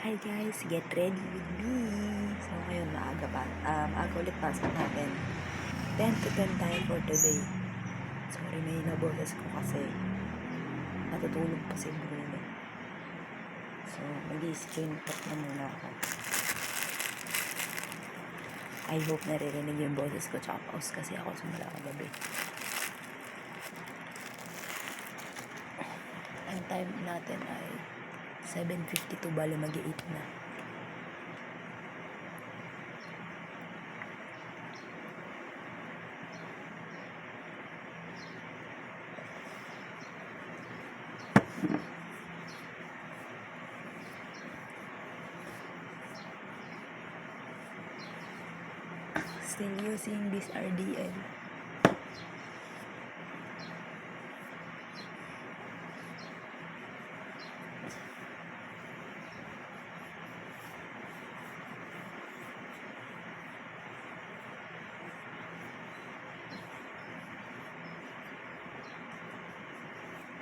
Hi guys, get ready with me. So ngayon maaga pa. Maaga ulit pasok natin. 10 to 10 tayo for today. Sorry, may naboses ko kasi natutulog pa si Bruno. So mag-i-screen pop na muna ako. I hope naririnig yung boses ko tsaka pause kasi ako sumula kagabi. Ang time natin ay 7:52, bali mag-8 na. Still using this RDL.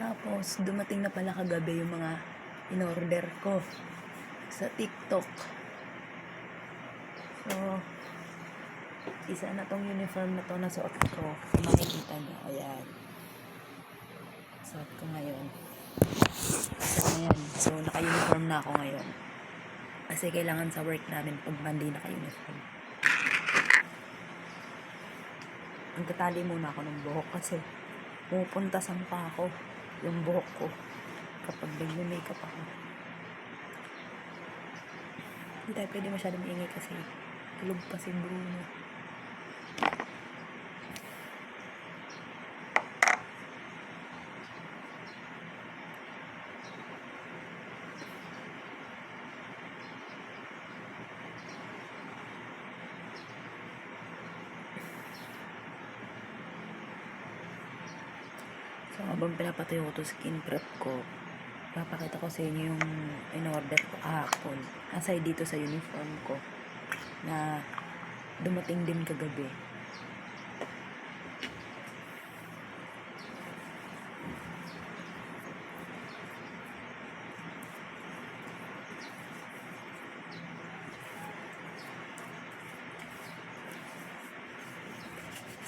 Tapos, dumating na pala kagabi yung mga in-order ko sa TikTok. So, isa na tong uniform na to na suot ko. Kung makikita nyo, ayan. Suot ko ngayon. Ayan. So, naka-uniform na ako ngayon. Kasi kailangan sa work namin pag Monday naka-uniform. Ang tatali muna ako ng buhok kasi pumupuntasan pa ako yung buhok ko kapag nag-makeup ako. Hindi tayo pwede masyadong ingay kasi tulog pa si Bruno. So, habang pinapatayo ko to skin prep ko, papakita ko sa inyo yung in-order ko kahapon. Aside dito sa uniform ko na dumating din kagabi.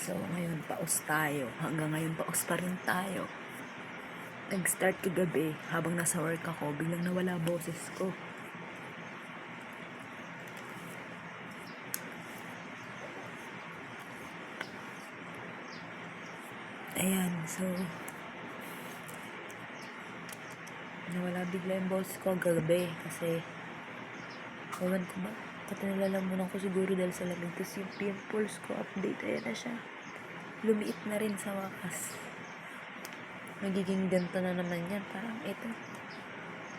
So, ngayon, paus tayo. Hanggang ngayon, paus pa rin tayo. Nag-start kagabi, habang nasa work ako, biglang nawala boses ko. Ayan, so, nawala bigla yung boses ko kagabi kasi, ewan ko ba, katinalalamunan ko siguro dahil sa lamig. Tapos yung pimples ko, update, ayan na siya. Lumiit na rin sa wakas. Magiging ganito na naman yan. Parang ito.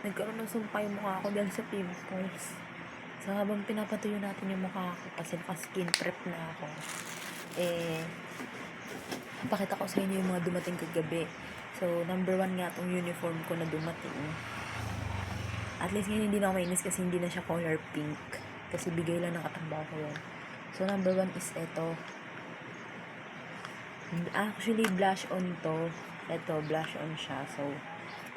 Nagkaroon ng sumpa yung mukha ko dahil sa pimples. So habang pinapatuyo natin yung mukha ko kasi naka-skin prep na ako, pakita ko sa inyo yung mga dumating kagabi. So number 1 nga tong uniform ko na dumating. At least ngayon hindi na ako mainis kasi hindi na siya color pink. Kasi bigay lang ng katrabaho ko yun. So number 1 is ito. Actually, blush on to. Ito, blush on siya. So,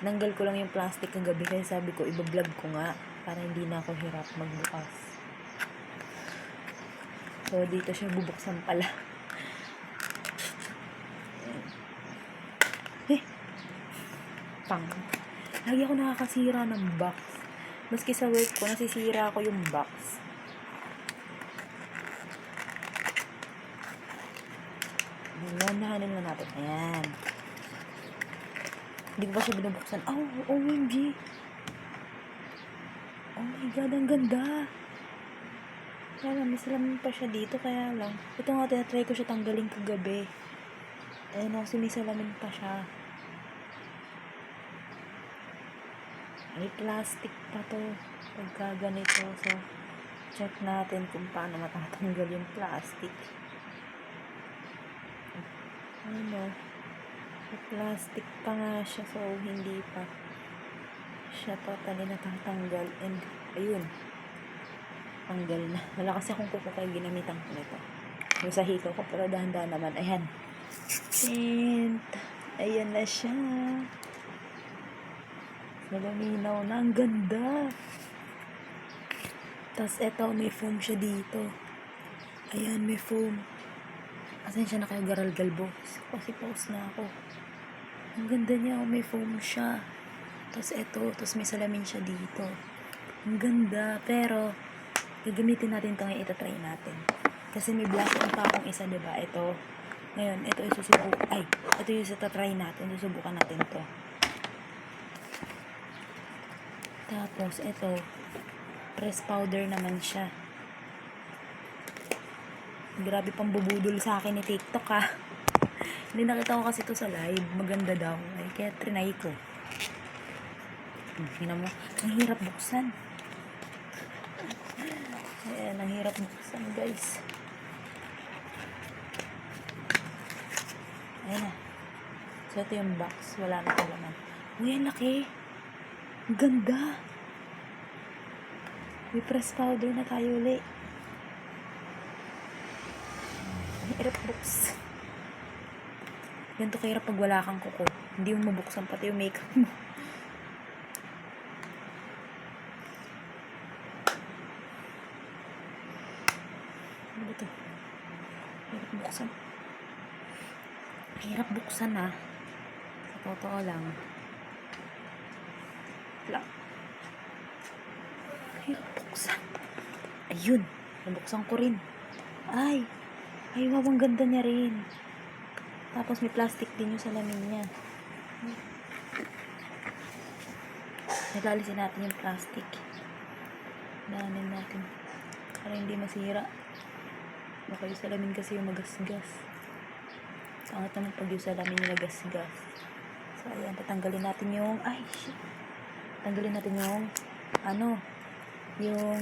tinanggal ko lang yung plastic kagabi kasi sabi ko, iba-vlog ko nga para hindi na ako hirap magbukas. So, dito siya bubuksan pala. Pang. Lagi ako nakakasira ng box. Maski sa work ko, nasisira ko yung box. Dahanin lang natin. Ayan. Hindi ko pa siya binubuksan. Oh, OMG. Oh my God, ang ganda. Kaya lang, may salamin pa siya dito. Kaya lang. Ito nga, tinatry ko siya tanggalin kagabi. Ayan o, kasi may salamin pa siya. May plastic pa to. Pagka ganito. So, check natin kung paano matatanggal yung plastic. Ano, may plastic pa nga siya, so hindi pa siya totally natatanggal. And ayun, tanggal na. Wala kasi akong kuko kaya ginamitan ko nito yung sa hito ko, pero dahan-dahan naman. Ayan, and ayan na siya. Malaminaw na, ang ganda. Tas eto, may foam siya dito. Ayan, may foam. Asan siya na kayo, Garal Galbo? Kasi pause na ako. Ang ganda niya, may foam siya. Tas eto, tas may salamin siya dito. Ang ganda, pero gagamitin natin ito ngayon, itatry natin. Kasi may black on pa akong isa, diba? Ito. Ngayon, ito ito yung itatry natin. Susubukan natin to. Tapos, ito, press powder naman siya. Grabe pang bubudol sa akin ni TikTok, ha. Hindi, nakita ko kasi ito sa live. Maganda daw. Ay, kaya trinay ko. Tingnan mo. Ang hirap buksan. Ayan, ang hirap buksan, guys. Ayan na. So, ito yung box. Wala na laman. Uy, ang laki. Ang ganda. May press powder na tayo ulit. Ang hirap buksan. Ganito kahirap pag wala kang kuko. Hindi mo mabuksan pati yung makeup mo. Ano ba ito? Hirap buksan. Hirap buksan, ha. Sa totoo lang. Wala. Hirap buksan. Ayun. Nabuksan ko rin. Ay, wow, ang ganda niya rin. Tapos may plastic din yung salamin niya. Nagalisin natin yung plastic. Daanin natin. Para hindi masira. Baka yung salamin kasi yung magasgas. Sangat naman pag yung salamin yung magasgas. So, ayan. Tatanggalin natin yung... Ay, shit. Tanggalin natin yung... yung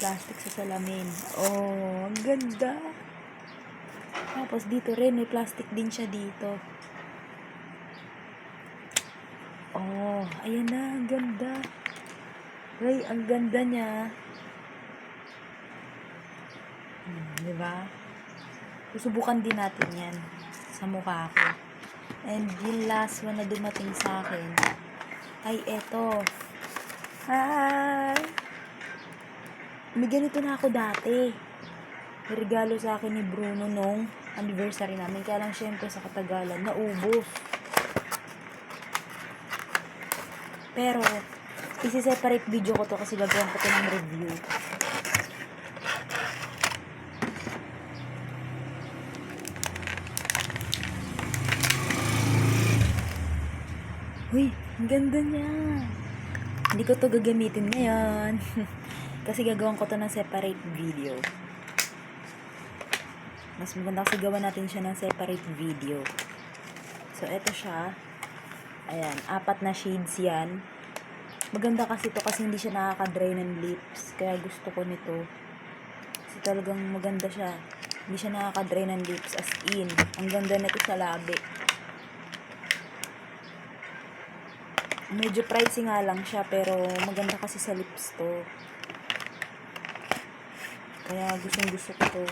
plastic sa salamin. Oh, ang ganda. Tapos dito rin, may plastic din siya dito. Oh, ayan na, ang ganda. Ay, ang ganda niya. Diba? Susubukan din natin yan sa mukha ko. And yung last one na dumating sa akin ay eto. Hi! May ganito na ako dati. May regalo sa akin ni Bruno nung anniversary namin. Kaya lang syempre sa katagalan, naubos. Pero, isi-separate video ko to kasi gagawin ko to ng review. Uy, ang ganda niya. Hindi ko to gagamitin ngayon. Kasi gagawin ko to ng separate video. Mas maganda kasi gawa natin siya ng separate video. So, eto siya. Ayan, 4 na shades yan. Maganda kasi to kasi hindi siya nakaka-dry ng lips. Kaya gusto ko nito. Kasi talagang maganda siya. Hindi siya nakaka-dry ng lips as in. Ang ganda nito sa labi. Medyo pricey nga lang siya pero maganda kasi sa lips to. Kaya gusto ko to.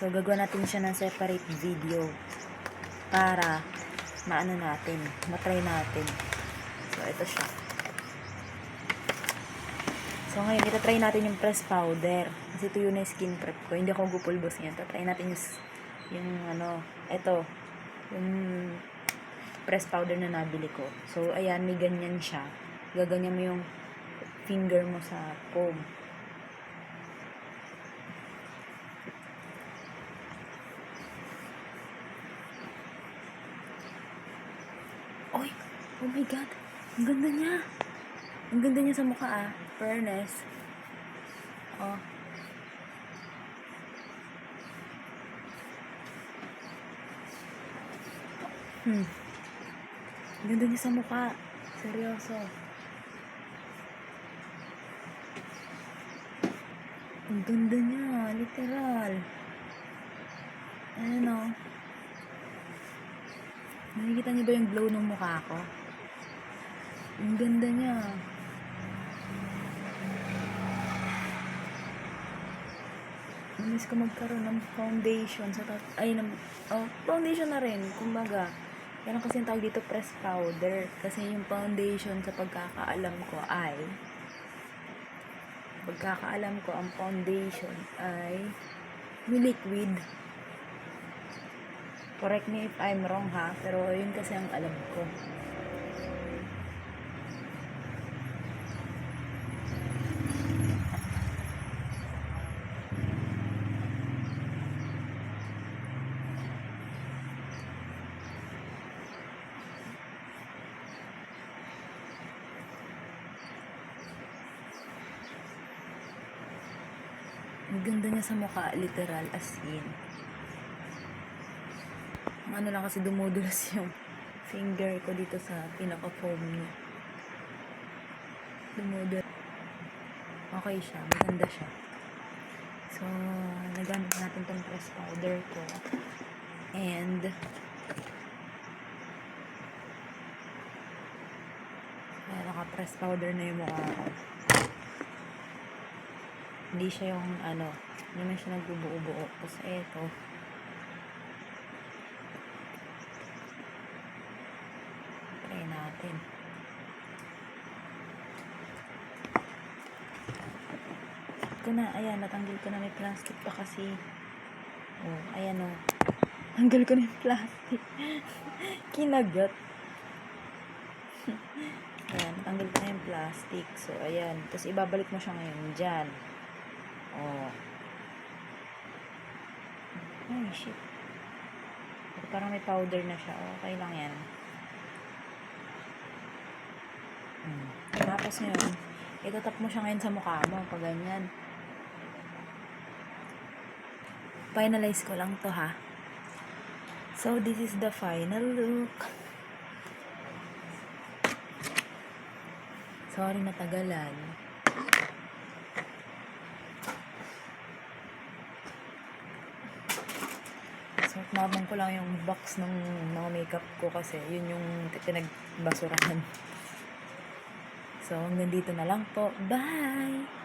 So, gagawin natin siya ng separate video para matry natin. So, ito siya. So, ngayon, itatry natin yung press powder. Kasi ito yun na skin prep ko. Hindi ako gupulbos yan. Tatry natin ito. Yung press powder na nabili ko. So, ayan, may ganyan siya. Gaganyan mo yung finger mo sa foam. Oy! Oh my God! Ang ganda niya! Ang ganda niya sa mukha, ah. Fairness. Oh. Ang ganda niya sa mukha. Seryoso. Ang ganda niya. Literal. Ayan, oh. Nakikita niyo ba yung glow ng mukha ko? Ang ganda niya. Namiss ko magkaroon ng foundation sa foundation na rin, kumbaga. Yan ang kasi yung tawag dito, press powder. Kasi yung foundation sa pagkakaalam ko ang foundation ay yung liquid. Correct me if I'm wrong ha, pero yun kasi ang alam ko. Ang ganda niya sa mukha, literal, as in. Ang ano lang kasi dumudulas yung finger ko dito sa pinaka-foam niya. Dumudulas. Okay siya, maganda siya. So, nagamit natin tong press powder ko. And, naka-press powder na yung mukha ko. Hindi siya yung hindi man siya nagbubuo-buo. Tapos eto, try natin. Ayan, natanggal ko na, may plastic pa kasi. Oh, ayan oh. Tanggal ko na yung plastic. Kinagat. Ayan, natanggal ko na yung plastic. So, ayan. Tapos ibabalik mo siya ngayon dyan. Oh. Ay, shit. Parang may powder na siya. Okay lang yan. Tapos ngayon, itatap mo siya ngayon sa mukha mo. Pag ganyan. Finalize ko lang to ha. So, this is the final look. Sorry natagalan. So, nabang ko lang yung box ng mga makeup ko kasi yun yung pinagbasurahan. So, hanggang dito na lang po. Bye!